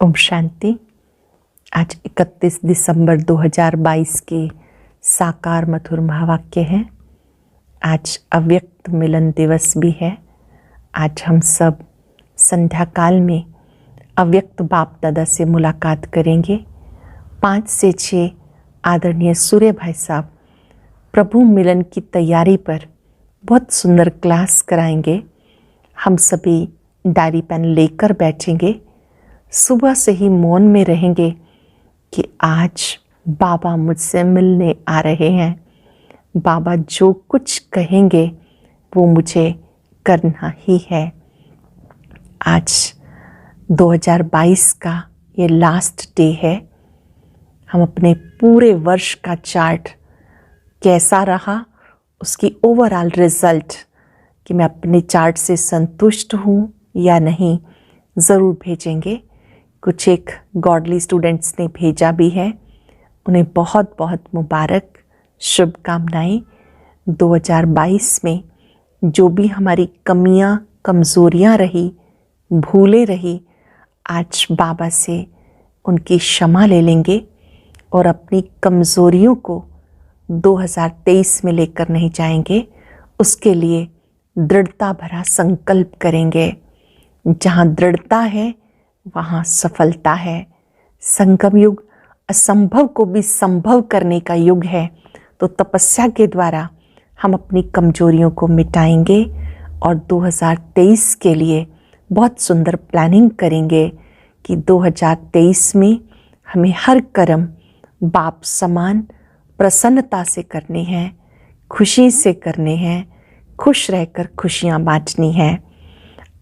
ओम शांति। आज 31 दिसंबर 2022 के साकार मधुर महावाक्य हैं। आज अव्यक्त मिलन दिवस भी है। आज हम सब संध्या काल में अव्यक्त बाप दादा से मुलाकात करेंगे। 5 से 6 आदरणीय सूर्य भाई साहब प्रभु मिलन की तैयारी पर बहुत सुंदर क्लास कराएंगे। हम सभी डायरी पेन लेकर बैठेंगे, सुबह से ही मौन में रहेंगे कि आज बाबा मुझसे मिलने आ रहे हैं। बाबा जो कुछ कहेंगे वो मुझे करना ही है। आज 2022 का ये लास्ट डे है। हम अपने पूरे वर्ष का चार्ट कैसा रहा, उसकी ओवरऑल रिजल्ट कि मैं अपने चार्ट से संतुष्ट हूँ या नहीं, ज़रूर भेजेंगे। कुछ एक गॉडली स्टूडेंट्स ने भेजा भी है, उन्हें बहुत बहुत मुबारक, शुभकामनाएं। 2022 में जो भी हमारी कमियां कमज़ोरियां रही, भूलें रही, आज बाबा से उनकी क्षमा ले लेंगे और अपनी कमज़ोरियों को 2023 में लेकर नहीं जाएंगे। उसके लिए दृढ़ता भरा संकल्प करेंगे। जहाँ दृढ़ता है वहाँ सफलता है। संगम युग असंभव को भी संभव करने का युग है। तो तपस्या के द्वारा हम अपनी कमजोरियों को मिटाएंगे और 2023 के लिए बहुत सुंदर प्लानिंग करेंगे कि 2023 में हमें हर कर्म बाप समान प्रसन्नता से करने हैं, खुशी से करने हैं, खुश रहकर खुशियाँ बांटनी हैं।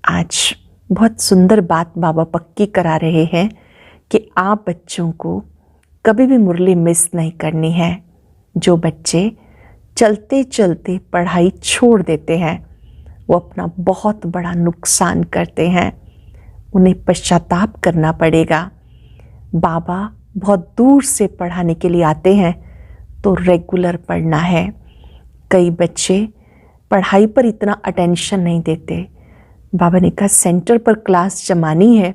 आज बहुत सुंदर बात बाबा पक्की करा रहे हैं कि आप बच्चों को कभी भी मुरली मिस नहीं करनी है। जो बच्चे चलते चलते पढ़ाई छोड़ देते हैं वो अपना बहुत बड़ा नुकसान करते हैं। उन्हें पश्चाताप करना पड़ेगा। बाबा बहुत दूर से पढ़ाने के लिए आते हैं तो रेगुलर पढ़ना है। कई बच्चे पढ़ाई पर इतना अटेंशन नहीं देते। बाबा ने कहा सेंटर पर क्लास जमानी है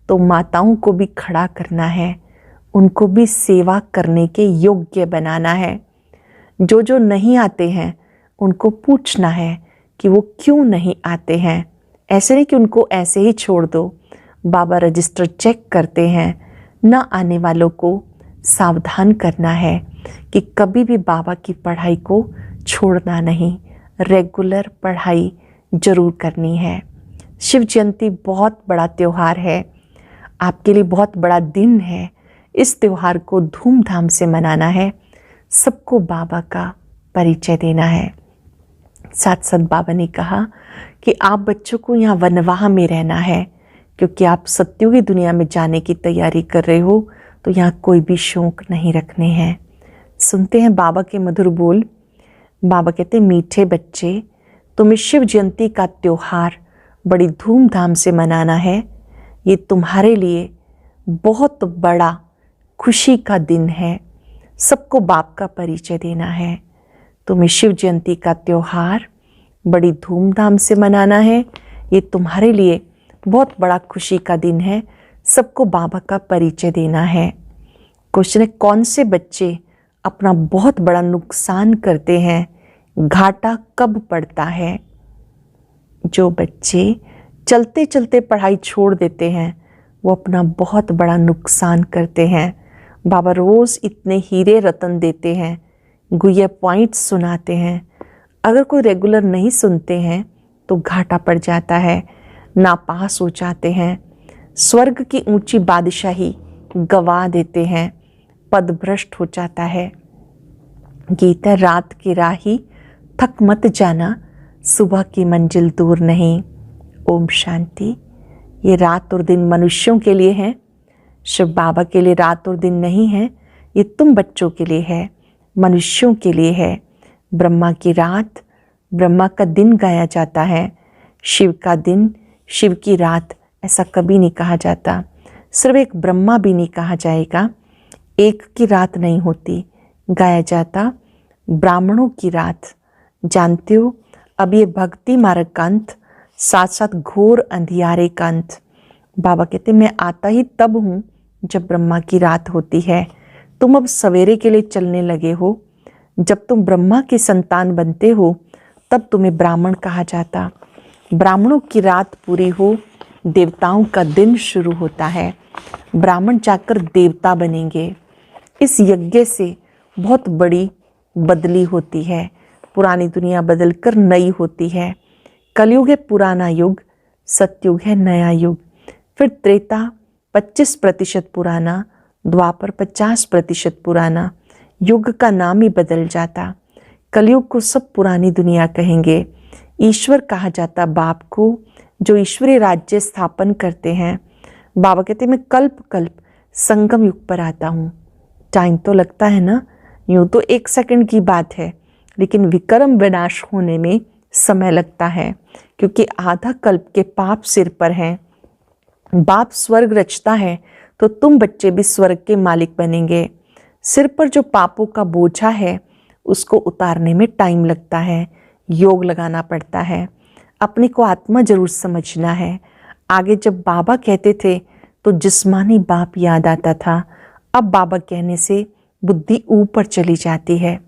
तो माताओं को भी खड़ा करना है, उनको भी सेवा करने के योग्य बनाना है। जो जो नहीं आते हैं उनको पूछना है कि वो क्यों नहीं आते हैं। ऐसे नहीं कि उनको ऐसे ही छोड़ दो। बाबा रजिस्टर चेक करते हैं। न आने वालों को सावधान करना है कि कभी भी बाबा की पढ़ाई को छोड़ना नहीं, रेगुलर पढ़ाई जरूर करनी है। शिव जयंती बहुत बड़ा त्यौहार है, आपके लिए बहुत बड़ा दिन है। इस त्यौहार को धूमधाम से मनाना है, सबको बाबा का परिचय देना है। साथ साथ बाबा ने कहा कि आप बच्चों को यहाँ वनवाह में रहना है, क्योंकि आप सत्युगी दुनिया में जाने की तैयारी कर रहे हो, तो यहाँ कोई भी शौक नहीं रखने हैं। सुनते हैं बाबा के मधुर बोल। बाबा कहते हैं, मीठे बच्चे, तुम्हें शिव जयंती का त्यौहार बड़ी धूमधाम से मनाना है। ये तुम्हारे लिए बहुत बड़ा खुशी का दिन है। सबको बाप का परिचय देना है। तुम्हें शिव जयंती का त्यौहार बड़ी धूमधाम से मनाना है। ये तुम्हारे लिए बहुत बड़ा खुशी का दिन है। सबको बाबा का परिचय देना है। क्वेश्चन है, कौन से बच्चे अपना बहुत बड़ा नुकसान करते हैं, घाटा कब पड़ता है? जो बच्चे चलते चलते पढ़ाई छोड़ देते हैं वो अपना बहुत बड़ा नुकसान करते हैं। बाबा रोज़ इतने हीरे रतन देते हैं, गुह्य पॉइंट्स सुनाते हैं। अगर कोई रेगुलर नहीं सुनते हैं तो घाटा पड़ जाता है, नापास हो जाते हैं, स्वर्ग की ऊंची बादशाही गवा देते हैं, पद भ्रष्ट हो जाता है। गीता रात की राही थक मत जाना, सुबह की मंजिल दूर नहीं। ओम शांति। ये रात और दिन मनुष्यों के लिए है, शिव बाबा के लिए रात और दिन नहीं है। ये तुम बच्चों के लिए है, मनुष्यों के लिए है। ब्रह्मा की रात, ब्रह्मा का दिन गाया जाता है। शिव का दिन, शिव की रात ऐसा कभी नहीं कहा जाता। सिर्फ एक ब्रह्मा भी नहीं कहा जाएगा। एक की रात नहीं होती, गाया जाता ब्राह्मणों की रात। जानते हो, अब ये भक्ति मार्ग का अंत, साथ साथ घोर अंधियारे का अंत। बाबा कहते मैं आता ही तब हूँ जब ब्रह्मा की रात होती है। तुम अब सवेरे के लिए चलने लगे हो। जब तुम ब्रह्मा की संतान बनते हो तब तुम्हें ब्राह्मण कहा जाता। ब्राह्मणों की रात पूरी हो, देवताओं का दिन शुरू होता है। ब्राह्मण जाकर देवता बनेंगे। इस यज्ञ से बहुत बड़ी बदली होती है। पुरानी दुनिया बदलकर नई होती है। कलयुग है पुराना युग, सतयुग है नया युग। फिर त्रेता 25% पुराना, द्वापर 50% पुराना। युग का नाम ही बदल जाता। कलयुग को सब पुरानी दुनिया कहेंगे। ईश्वर कहा जाता बाप को, जो ईश्वरीय राज्य स्थापन करते हैं। बाबा कहते मैं कल्प कल्प संगम युग पर आता हूँ। टाइम तो लगता है ना, यूँ तो 1 सेकंड की बात है, लेकिन विक्रम विनाश होने में समय लगता है, क्योंकि आधा कल्प के पाप सिर पर हैं। बाप स्वर्ग रचता है तो तुम बच्चे भी स्वर्ग के मालिक बनेंगे। सिर पर जो पापों का बोझा है उसको उतारने में टाइम लगता है, योग लगाना पड़ता है। अपने को आत्मा जरूर समझना है। आगे जब बाबा कहते थे तो जिस्मानी बाप याद आता था। अब बाबा कहने से बुद्धि ऊपर चली जाती है।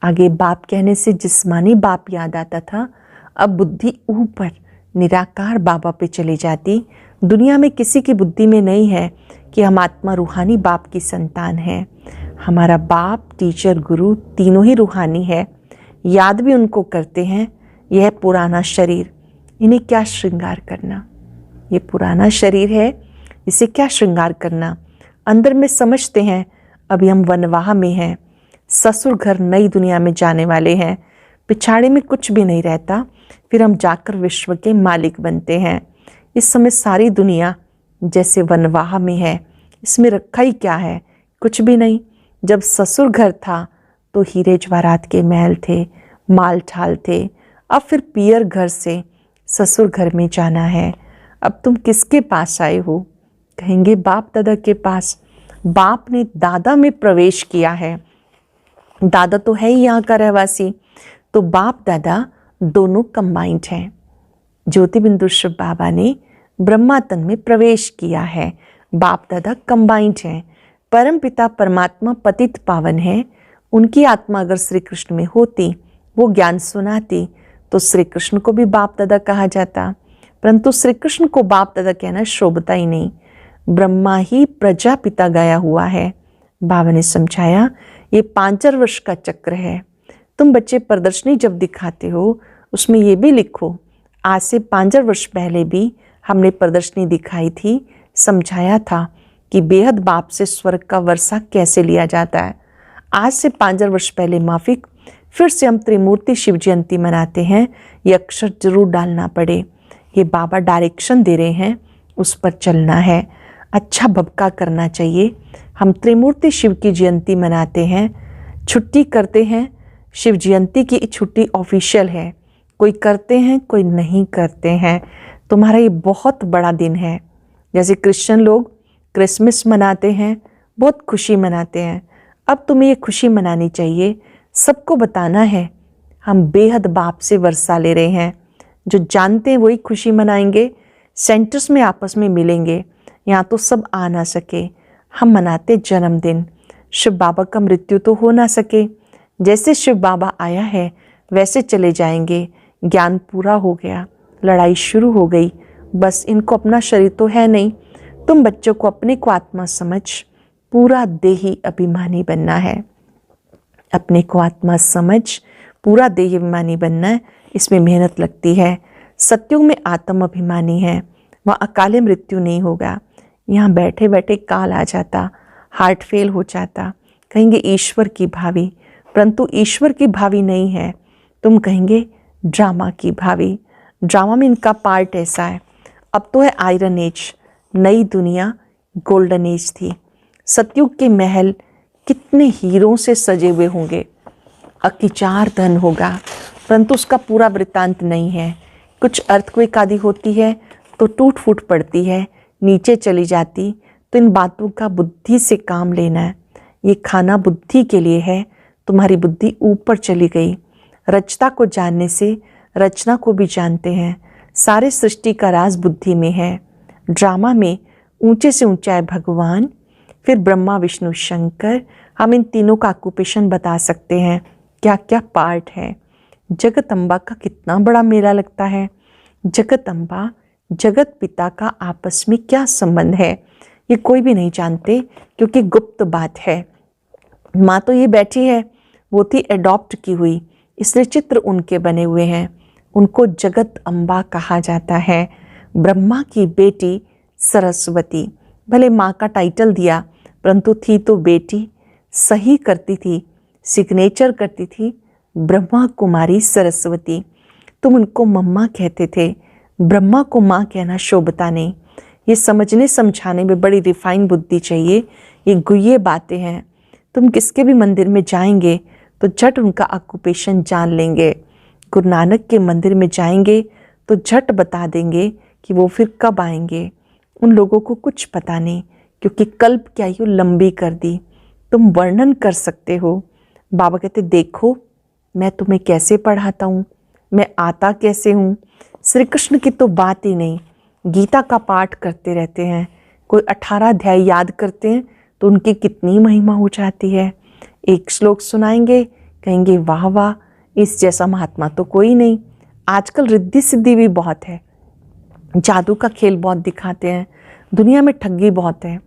आगे बाप कहने से जिस्मानी बाप याद आता था, अब बुद्धि ऊपर निराकार बाबा पे चली जाती। दुनिया में किसी की बुद्धि में नहीं है कि हम आत्मा रूहानी बाप की संतान हैं। हमारा बाप, टीचर, गुरु तीनों ही रूहानी है। याद भी उनको करते हैं। यह पुराना शरीर, इन्हें क्या श्रृंगार करना। ये पुराना शरीर है, इसे क्या श्रृंगार करना। अंदर में समझते हैं अभी हम वनवाह में हैं, ससुर घर नई दुनिया में जाने वाले हैं। पिछाड़े में कुछ भी नहीं रहता, फिर हम जाकर विश्व के मालिक बनते हैं। इस समय सारी दुनिया जैसे वनवाह में है। इसमें रखा ही क्या है, कुछ भी नहीं। जब ससुर घर था तो हीरे जवाहरात के महल थे, माल ठाल थे। अब फिर पियर घर से ससुर घर में जाना है। अब तुम किसके पास आए हो? कहेंगे बाप दादा के पास। बाप ने दादा में प्रवेश किया है। दादा तो है ही यहाँ का रहवासी, तो बाप दादा दोनों कंबाइंड हैं। ज्योति बिंदु शिव बाबा ने ब्रह्मा तन में प्रवेश किया है। बाप दादा कंबाइंड हैं। परम पिता परमात्मा पतित पावन है। उनकी आत्मा अगर श्री कृष्ण में होती, वो ज्ञान सुनाती, तो श्री कृष्ण को भी बाप दादा कहा जाता। परंतु श्री कृष्ण को बाप दादा कहना शोभता ही नहीं। ब्रह्मा ही प्रजापिता गया हुआ है। बाबा ने समझाया ये 5 वर्ष का चक्र है। तुम बच्चे प्रदर्शनी जब दिखाते हो उसमें ये भी लिखो, आज से 5 वर्ष पहले भी हमने प्रदर्शनी दिखाई थी, समझाया था कि बेहद बाप से स्वर्ग का वर्षा कैसे लिया जाता है। आज से 5 वर्ष पहले माफिक फिर से हम त्रिमूर्ति शिव जयंती मनाते हैं। ये अक्षर जरूर डालना पड़े। ये बाबा डायरेक्शन दे रहे हैं, उस पर चलना है। अच्छा भबका करना चाहिए। हम त्रिमूर्ति शिव की जयंती मनाते हैं, छुट्टी करते हैं। शिव जयंती की छुट्टी ऑफिशियल है। कोई करते हैं, कोई नहीं करते हैं। तुम्हारा ये बहुत बड़ा दिन है। जैसे क्रिश्चियन लोग क्रिसमस मनाते हैं, बहुत खुशी मनाते हैं। अब तुम्हें ये खुशी मनानी चाहिए। सबको बताना है हम बेहद बाप से वर्षा ले रहे हैं। जो जानते हैं वही खुशी मनाएंगे। सेंटर्स में आपस में मिलेंगे। यहाँ तो सब आ ना सके, हम मनाते जन्मदिन। शिव बाबा का मृत्यु तो हो ना सके। जैसे शिव बाबा आया है वैसे चले जाएंगे। ज्ञान पूरा हो गया, लड़ाई शुरू हो गई। बस इनको अपना शरीर तो है नहीं। तुम बच्चों को अपने को आत्मा समझ पूरा देही अभिमानी बनना है। अपने को आत्मा समझ पूरा देही अभिमानी बनना है। इसमें मेहनत लगती है। सत्युग में आत्म अभिमानी है, वहाँ अकाले मृत्यु नहीं होगा। यहाँ बैठे बैठे काल आ जाता, हार्ट फेल हो जाता। कहेंगे ईश्वर की भावी, परंतु ईश्वर की भावी नहीं है। तुम कहेंगे ड्रामा की भावी। ड्रामा में इनका पार्ट ऐसा है। अब तो है आयरन एज, नई दुनिया गोल्डन एज थी। सतयुग के महल कितने हीरों से सजे हुए होंगे, अकिचार धन होगा, परंतु उसका पूरा वृत्तांत नहीं है। कुछ अर्थक्वेक आदि होती है तो टूट फूट पड़ती है, नीचे चली जाती। तो इन बातों का बुद्धि से काम लेना है। ये खाना बुद्धि के लिए है। तुम्हारी बुद्धि ऊपर चली गई। रचता को जानने से रचना को भी जानते हैं। सारे सृष्टि का राज बुद्धि में है। ड्रामा में ऊंचे से ऊंचा है भगवान, फिर ब्रह्मा विष्णु शंकर। हम इन तीनों का ऑक्यूपेशन बता सकते हैं, क्या क्या पार्ट है। जगदम्बा का कितना बड़ा मेला लगता है। जगदम्बा जगत पिता का आपस में क्या संबंध है ये कोई भी नहीं जानते, क्योंकि गुप्त बात है। माँ तो ये बैठी है, वो थी एडॉप्ट की हुई, इसलिए चित्र उनके बने हुए हैं। उनको जगत अम्बा कहा जाता है। ब्रह्मा की बेटी सरस्वती, भले माँ का टाइटल दिया परंतु थी तो बेटी, सही करती थी, सिग्नेचर करती थी ब्रह्मा कुमारी सरस्वती। तुम उनको मम्मा कहते थे, ब्रह्मा को माँ कहना शोभता नहीं। ये समझने समझाने में बड़ी रिफाइन बुद्धि चाहिए। ये गुह्य बातें हैं। तुम किसके भी मंदिर में जाएंगे तो झट उनका ऑक्यूपेशन जान लेंगे। गुरु नानक के मंदिर में जाएंगे तो झट बता देंगे कि वो फिर कब आएंगे। उन लोगों को कुछ पता नहीं, क्योंकि कल्प की आयु लंबी कर दी। तुम वर्णन कर सकते हो। बाबा कहते देखो मैं तुम्हें कैसे पढ़ाता हूँ, मैं आता कैसे हूँ। श्री कृष्ण की तो बात ही नहीं, गीता का पाठ करते रहते हैं। कोई 18 अध्याय याद करते हैं तो उनकी कितनी महिमा हो जाती है। एक श्लोक सुनाएंगे, कहेंगे वाह वाह, इस जैसा महात्मा तो कोई नहीं। आजकल रिद्धि सिद्धि भी बहुत है, जादू का खेल बहुत दिखाते हैं, दुनिया में ठगी बहुत है।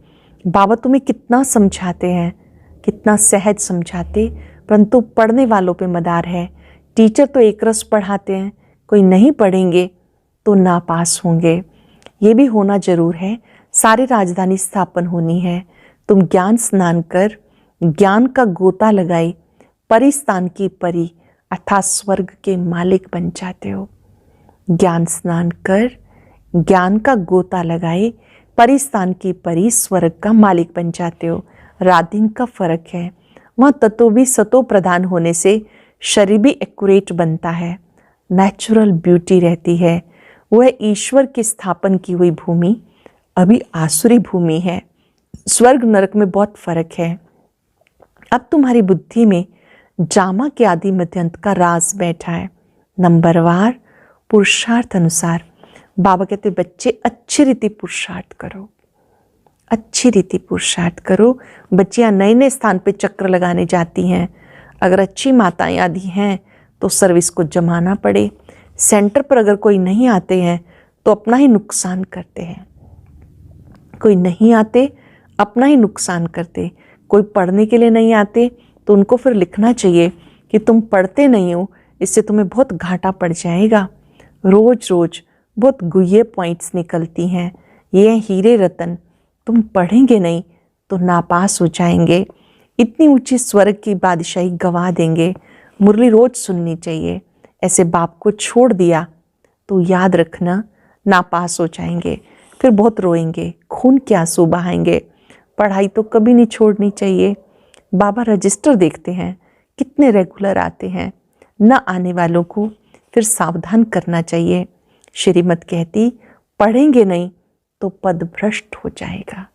बाबा तुम्हें कितना समझाते हैं, कितना सहज समझाते, परंतु पढ़ने वालों पे मदार है। टीचर तो एक रस पढ़ाते हैं, कोई नहीं पढ़ेंगे तो नापास होंगे। ये भी होना जरूर है। सारी राजधानी स्थापन होनी है। तुम ज्ञान स्नान कर ज्ञान का गोता लगाए परिस्थान की परी अर्थात स्वर्ग के मालिक बन जाते हो। ज्ञान स्नान कर ज्ञान का गोता लगाए परिस्थान की परी स्वर्ग का मालिक बन जाते हो। रात दिन का फर्क है। वहाँ तत्व भी सतो प्रधान होने से शरीर भी एक्यूरेट बनता है, नेचुरल ब्यूटी रहती है। वह ईश्वर की स्थापन की हुई भूमि अभी आसुरी भूमि है। स्वर्ग नरक में बहुत फर्क है। अब तुम्हारी बुद्धि में ड्रामा के आदि मध्यंत का राज बैठा है। नंबरवार पुरुषार्थ अनुसार बाबा कहते बच्चे अच्छी रीति पुरुषार्थ करो, अच्छी रीति पुरुषार्थ करो। बच्चियां नए नए स्थान पे चक्र लगाने जाती हैं। अगर अच्छी माताएं आदि हैं तो सर्विस को जमाना पड़े। सेंटर पर अगर कोई नहीं आते हैं तो अपना ही नुकसान करते हैं। कोई नहीं आते अपना ही नुकसान करते। कोई पढ़ने के लिए नहीं आते तो उनको फिर लिखना चाहिए कि तुम पढ़ते नहीं हो, इससे तुम्हें बहुत घाटा पड़ जाएगा। रोज रोज बहुत गुह्य पॉइंट्स निकलती हैं। ये हीरे रतन, तुम पढ़ेंगे नहीं तो नापास हो जाएंगे। इतनी ऊंची स्वर्ग की बादशाही गवा देंगे। मुरली रोज सुननी चाहिए। ऐसे बाप को छोड़ दिया तो याद रखना नापास हो जाएंगे, फिर बहुत रोएंगे, खून के आंसू बहाएंगे। पढ़ाई तो कभी नहीं छोड़नी चाहिए। बाबा रजिस्टर देखते हैं कितने रेगुलर आते हैं। न आने वालों को फिर सावधान करना चाहिए। श्रीमत कहती पढ़ेंगे नहीं तो पद भ्रष्ट हो जाएगा।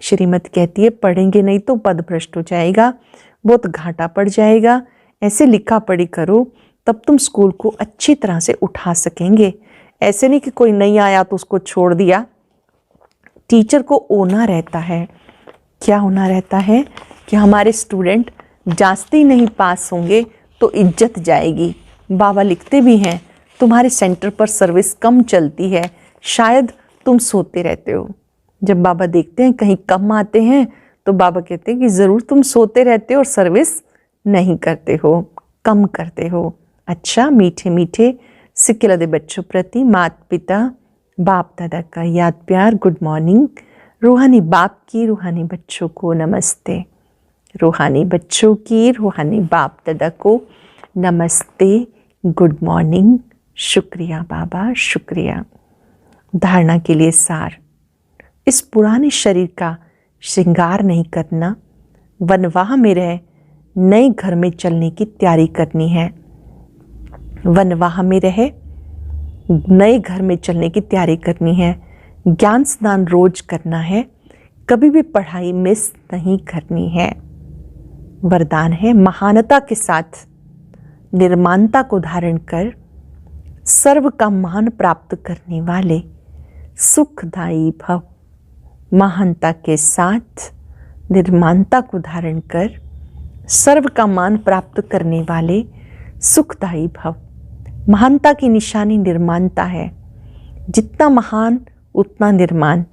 श्रीमत कहती है पढ़ेंगे नहीं तो पद भ्रष्ट हो जाएगा, बहुत घाटा पड़ जाएगा। ऐसे लिखा पढ़ी करो तब तुम स्कूल को अच्छी तरह से उठा सकेंगे। ऐसे नहीं कि कोई नहीं आया तो उसको छोड़ दिया। टीचर को होना रहता है। क्या होना रहता है कि हमारे स्टूडेंट जांचते ही नहीं पास होंगे तो इज्जत जाएगी। बाबा लिखते भी हैं तुम्हारे सेंटर पर सर्विस कम चलती है, शायद तुम सोते रहते हो। जब बाबा देखते हैं कहीं कम आते हैं तो बाबा कहते हैं कि ज़रूर तुम सोते रहते हो और सर्विस नहीं करते हो, कम करते हो। अच्छा, मीठे मीठे सिक्के लदे बच्चों प्रति माता पिता बाप दादा का याद प्यार गुड मॉर्निंग। रूहानी बाप की रूहानी बच्चों को नमस्ते। रूहानी बच्चों की रूहानी बाप दादा को नमस्ते, गुड मॉर्निंग। शुक्रिया बाबा, शुक्रिया। धारणा के लिए सार। इस पुराने शरीर का श्रृंगार नहीं करना, वनवाह में रह नए घर में चलने की तैयारी करनी है। वनवाह में रहे नए घर में चलने की तैयारी करनी है। ज्ञान स्नान रोज करना है, कभी भी पढ़ाई मिस नहीं करनी है। वरदान है महानता के साथ निर्माणता को धारण कर सर्व का मान प्राप्त करने वाले सुखदायी भव। महानता के साथ निर्माणता को धारण कर सर्व का मान प्राप्त करने वाले सुखदायी भव। महानता की निशानी निर्माणता है। जितना महान उतना निर्माण,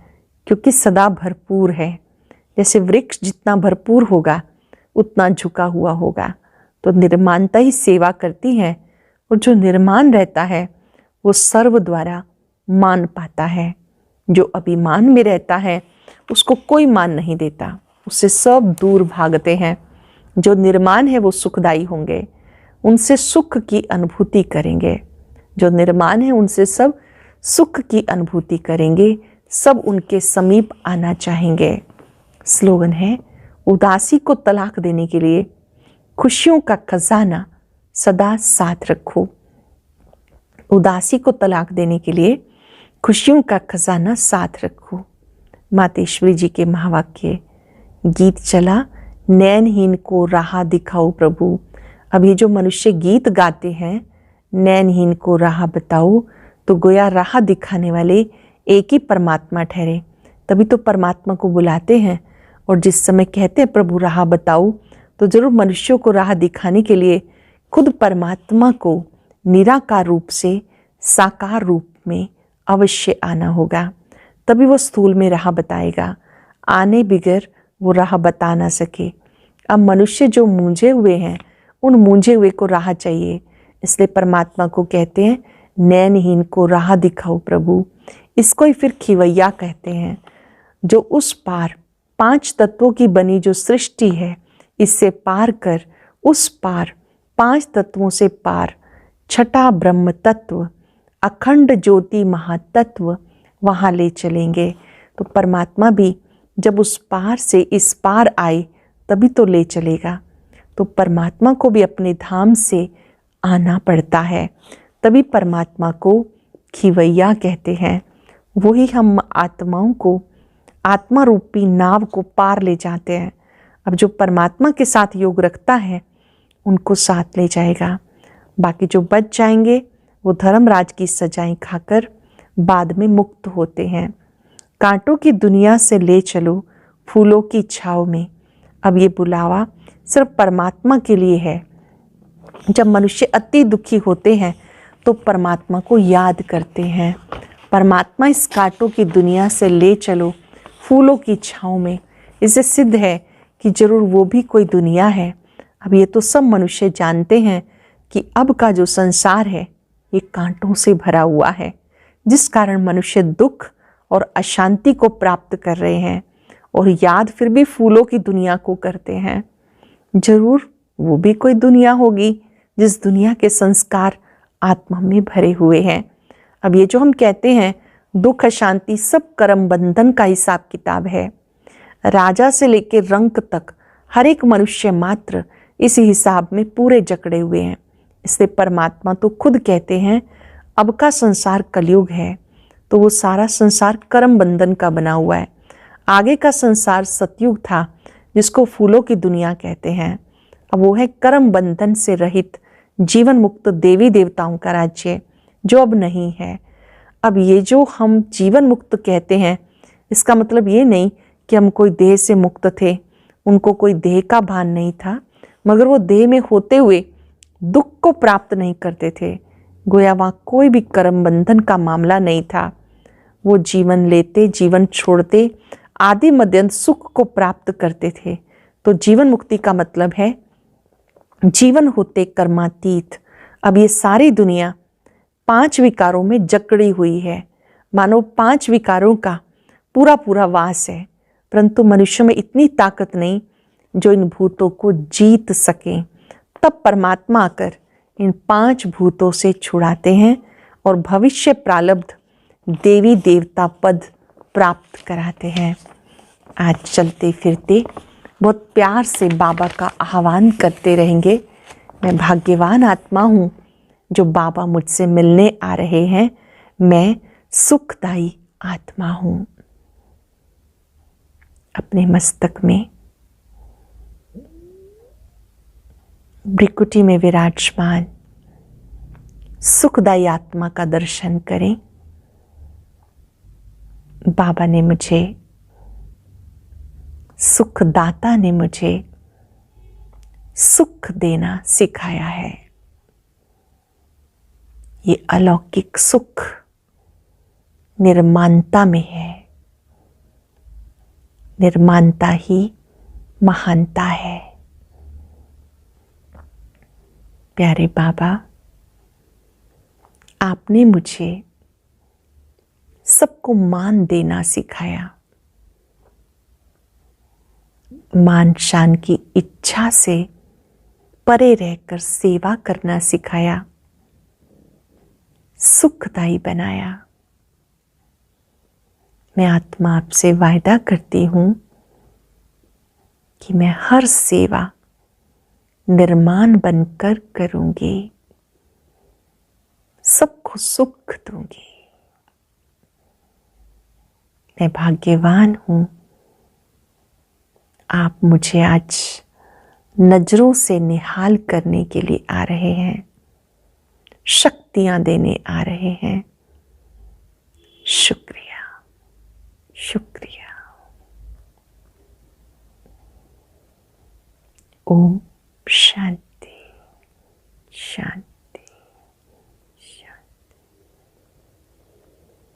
क्योंकि सदा भरपूर है। जैसे वृक्ष जितना भरपूर होगा उतना झुका हुआ होगा, तो निर्माणता ही सेवा करती है, और जो निर्माण रहता है वो सर्व द्वारा मान पाता है। जो अभिमान में रहता है उसको कोई मान नहीं देता, उससे सब दूर भागते हैं। जो निर्माण है वो सुखदायी होंगे, उनसे सुख की अनुभूति करेंगे। जो निर्माण है उनसे सब सुख की अनुभूति करेंगे, सब उनके समीप आना चाहेंगे। स्लोगन है, उदासी को तलाक देने के लिए खुशियों का खजाना सदा साथ रखो। उदासी को तलाक देने के लिए खुशियों का खजाना साथ रखो। मातेश्वरी जी के महावाक्य। गीत चला, नैनहीन को राह दिखाओ प्रभु। अब ये जो मनुष्य गीत गाते हैं, नैनहीन को राह बताओ, तो गोया राह दिखाने वाले एक ही परमात्मा ठहरे। तभी तो परमात्मा को बुलाते हैं, और जिस समय कहते हैं प्रभु राह बताओ, तो जरूर मनुष्यों को राह दिखाने के लिए खुद परमात्मा को निराकार रूप से साकार रूप में अवश्य आना होगा। तभी वो स्थूल में राह बताएगा, आने बिगर वो राह बता ना सके। अब मनुष्य जो मूंझे हुए हैं, उन मूंझे हुए को राह चाहिए, इसलिए परमात्मा को कहते हैं नैनहीन को राह दिखाओ प्रभु। इसको ही फिर खिवैया कहते हैं, जो उस पार 5 तत्वों की बनी जो सृष्टि है, इससे पार कर उस पार 5 तत्वों से पार छठा ब्रह्म तत्व अखंड ज्योति महातत्व वहाँ ले चलेंगे। तो परमात्मा भी जब उस पार से इस पार आए तभी तो ले चलेगा। तो परमात्मा को भी अपने धाम से आना पड़ता है, तभी परमात्मा को खिवैया कहते हैं। वही हम आत्माओं को, आत्मा रूपी नाव को पार ले जाते हैं। अब जो परमात्मा के साथ योग रखता है उनको साथ ले जाएगा। बाकी जो बच जाएंगे वो धर्मराज की सजाएं खाकर बाद में मुक्त होते हैं। कांटों की दुनिया से ले चलो फूलों की छाव में। अब ये बुलावा सिर्फ परमात्मा के लिए है। जब मनुष्य अति दुखी होते हैं तो परमात्मा को याद करते हैं, परमात्मा इस कांटों की दुनिया से ले चलो फूलों की छाँव में। इससे सिद्ध है कि जरूर वो भी कोई दुनिया है। अब ये तो सब मनुष्य जानते हैं कि अब का जो संसार है ये कांटों से भरा हुआ है, जिस कारण मनुष्य दुख और अशांति को प्राप्त कर रहे हैं, और याद फिर भी फूलों की दुनिया को करते हैं। जरूर वो भी कोई दुनिया होगी जिस दुनिया के संस्कार आत्मा में भरे हुए हैं। अब ये जो हम कहते हैं दुख अशांति सब कर्म बंधन का हिसाब किताब है। राजा से लेकर रंक तक हर एक मनुष्य मात्र इस हिसाब में पूरे जकड़े हुए हैं। इसलिए परमात्मा तो खुद कहते हैं अब का संसार कलयुग है, तो वो सारा संसार कर्म बंधन का बना हुआ है। आगे का संसार सतयुग था, जिसको फूलों की दुनिया कहते हैं। अब वो है कर्म बंधन से रहित जीवन मुक्त देवी देवताओं का राज्य, जो अब नहीं है। अब ये जो हम जीवन मुक्त कहते हैं, इसका मतलब ये नहीं कि हम कोई देह से मुक्त थे, उनको कोई देह का भान नहीं था, मगर वो देह में होते हुए दुख को प्राप्त नहीं करते थे। गोया वहाँ कोई भी कर्म बंधन का मामला नहीं था। वो जीवन लेते, जीवन छोड़ते, आदि मध्यंत सुख को प्राप्त करते थे। तो जीवन मुक्ति का मतलब है जीवन होते कर्मातीत। अब ये सारी दुनिया 5 विकारों में जकड़ी हुई है, मानो 5 विकारों का पूरा पूरा वास है, परंतु मनुष्य में इतनी ताकत नहीं जो इन भूतों को जीत सके। तब परमात्मा आकर इन 5 भूतों से छुड़ाते हैं और भविष्य प्रारब्ध देवी देवता पद प्राप्त कराते हैं। आज चलते फिरते बहुत प्यार से बाबा का आह्वान करते रहेंगे। मैं भाग्यवान आत्मा हूँ जो बाबा मुझसे मिलने आ रहे हैं। मैं सुखदायी आत्मा हूँ। अपने मस्तक में भ्रिकुटी में विराजमान सुखदायी आत्मा का दर्शन करें। बाबा ने मुझे, सुखदाता ने मुझे सुख देना सिखाया है। ये अलौकिक सुख निर्माणता में है। निर्माणता ही महानता है। प्यारे बाबा, आपने मुझे सबको मान देना सिखाया। मान शान की इच्छा से परे रहकर सेवा करना सिखाया। सुखदायी बनाया। मैं आत्मा आपसे वायदा करती हूं कि मैं हर सेवा निर्माण बनकर करूंगी, सबको सुख दूंगी। मैं भाग्यवान हूं, आप मुझे आज नजरों से निहाल करने के लिए आ रहे हैं, शक्तियां देने आ रहे हैं। शुक्रिया, शुक्रिया। ओम शांति, शांति।